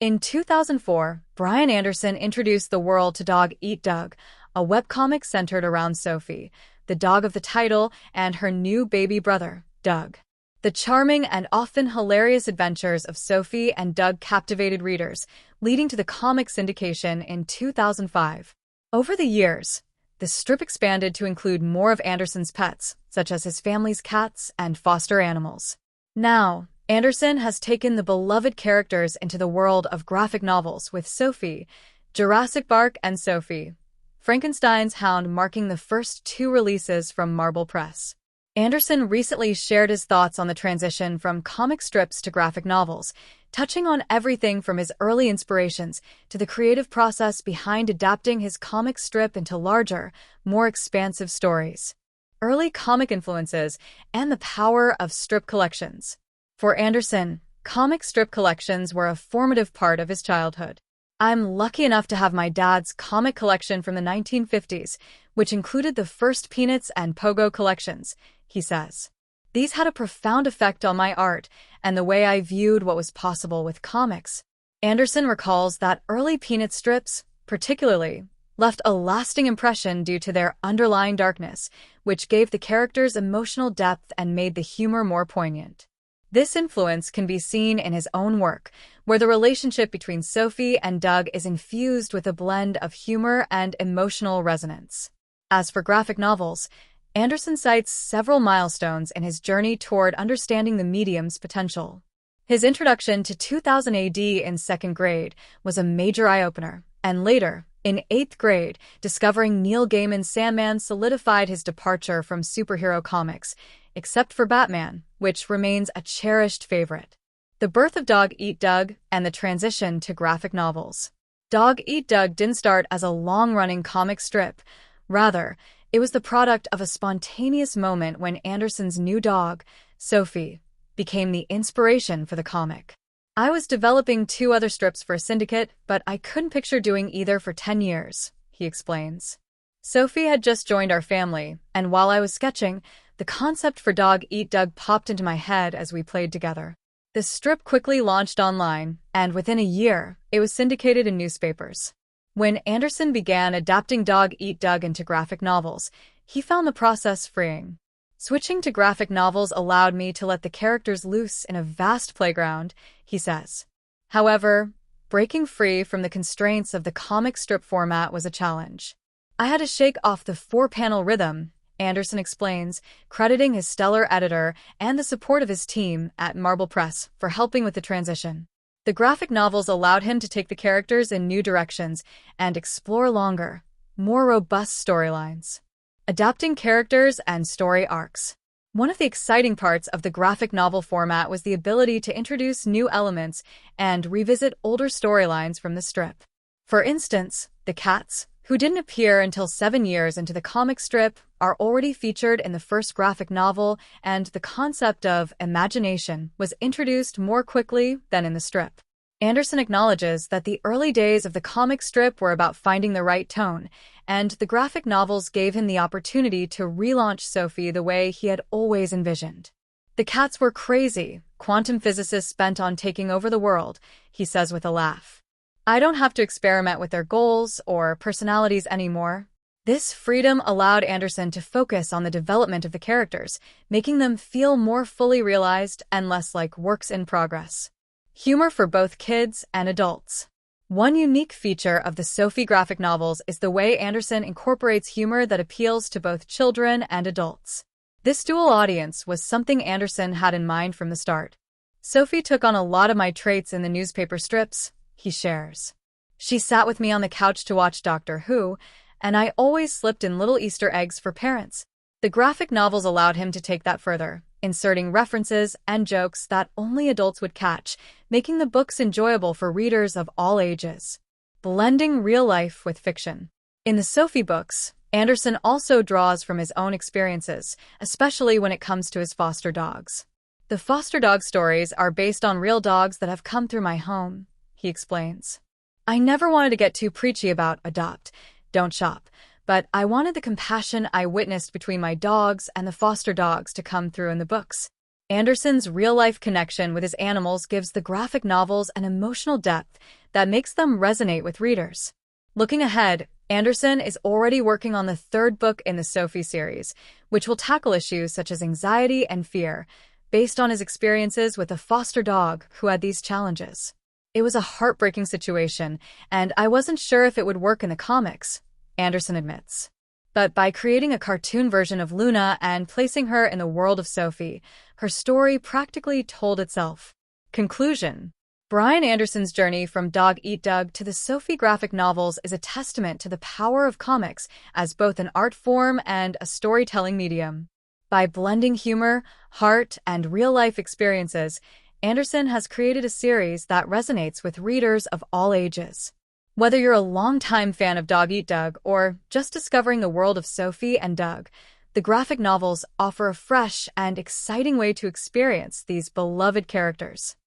In 2004, Brian Anderson introduced the world to Dog Eat Dog, a webcomic centered around Sophie, the dog of the title, and her new baby brother, Doug. The charming and often hilarious adventures of Sophie and Doug captivated readers, leading to the comic syndication in 2005. Over the years, the strip expanded to include more of Anderson's pets, such as his family's cats and foster animals. Now, Anderson has taken the beloved characters into the world of graphic novels with Sophie, Jurassic Bark and Sophie, Frankenstein's Hound marking the first two releases from Marble Press. Anderson recently shared his thoughts on the transition from comic strips to graphic novels, touching on everything from his early inspirations to the creative process behind adapting his comic strip into larger, more expansive stories. Early comic influences and the power of strip collections. For Anderson, comic strip collections were a formative part of his childhood. "I'm lucky enough to have my dad's comic collection from the 1950s, which included the first Peanuts and Pogo collections," he says. "These had a profound effect on my art and the way I viewed what was possible with comics." Anderson recalls that early Peanut strips, particularly, left a lasting impression due to their underlying darkness, which gave the characters emotional depth and made the humor more poignant. This influence can be seen in his own work, where the relationship between Sophie and Doug is infused with a blend of humor and emotional resonance. As for graphic novels, Anderson cites several milestones in his journey toward understanding the medium's potential. His introduction to 2000 AD in second grade was a major eye-opener, and later, in 8th grade, discovering Neil Gaiman's Sandman solidified his departure from superhero comics, except for Batman, which remains a cherished favorite. The birth of Dog Eat Dog and the transition to graphic novels. Dog Eat Dog didn't start as a long-running comic strip. Rather, it was the product of a spontaneous moment when Anderson's new dog, Sophie, became the inspiration for the comic. "I was developing 2 other strips for a syndicate, but I couldn't picture doing either for 10 years, he explains. "Sophie had just joined our family, and while I was sketching, the concept for Dog Eat Dog popped into my head as we played together." The strip quickly launched online, and within a year, it was syndicated in newspapers. When Anderson began adapting Dog Eat Dog into graphic novels, he found the process freeing. "Switching to graphic novels allowed me to let the characters loose in a vast playground," he says. However, breaking free from the constraints of the comic strip format was a challenge. "I had to shake off the 4-panel rhythm," Anderson explains, crediting his stellar editor and the support of his team at Marble Press for helping with the transition. The graphic novels allowed him to take the characters in new directions and explore longer, more robust storylines. Adapting characters and story arcs. One of the exciting parts of the graphic novel format was the ability to introduce new elements and revisit older storylines from the strip. For instance, the cats, who didn't appear until 7 years into the comic strip, are already featured in the first graphic novel, and the concept of imagination was introduced more quickly than in the strip. Anderson acknowledges that the early days of the comic strip were about finding the right tone, and the graphic novels gave him the opportunity to relaunch Sophie the way he had always envisioned. "The cats were crazy, quantum physicists bent on taking over the world," he says with a laugh. "I don't have to experiment with their goals or personalities anymore." This freedom allowed Anderson to focus on the development of the characters, making them feel more fully realized and less like works in progress. Humor for both kids and adults. One unique feature of the Sophie graphic novels is the way Anderson incorporates humor that appeals to both children and adults. This dual audience was something Anderson had in mind from the start. "Sophie took on a lot of my traits in the newspaper strips," he shares. "She sat with me on the couch to watch Doctor Who, and I always slipped in little Easter eggs for parents." The graphic novels allowed him to take that further, inserting references and jokes that only adults would catch, making the books enjoyable for readers of all ages. Blending real life with fiction. In the Sophie books, Anderson also draws from his own experiences, especially when it comes to his foster dogs. "The foster dog stories are based on real dogs that have come through my home," he explains. "I never wanted to get too preachy about adopt, don't shop, but I wanted the compassion I witnessed between my dogs and the foster dogs to come through in the books." Anderson's real-life connection with his animals gives the graphic novels an emotional depth that makes them resonate with readers. Looking ahead, Anderson is already working on the third book in the Sophie series, which will tackle issues such as anxiety and fear, based on his experiences with a foster dog who had these challenges. It was a heartbreaking situation, and I wasn't sure if it would work in the comics, Anderson admits. But by creating a cartoon version of Luna and placing her in the world of Sophie, her story practically told itself. Conclusion: Brian Anderson's journey from Dog Eat Dog to the Sophie graphic novels is a testament to the power of comics as both an art form and a storytelling medium. By blending humor, heart, and real-life experiences, Anderson has created a series that resonates with readers of all ages. Whether you're a longtime fan of Dog Eat Dog or just discovering the world of Sophie and Doug, the graphic novels offer a fresh and exciting way to experience these beloved characters.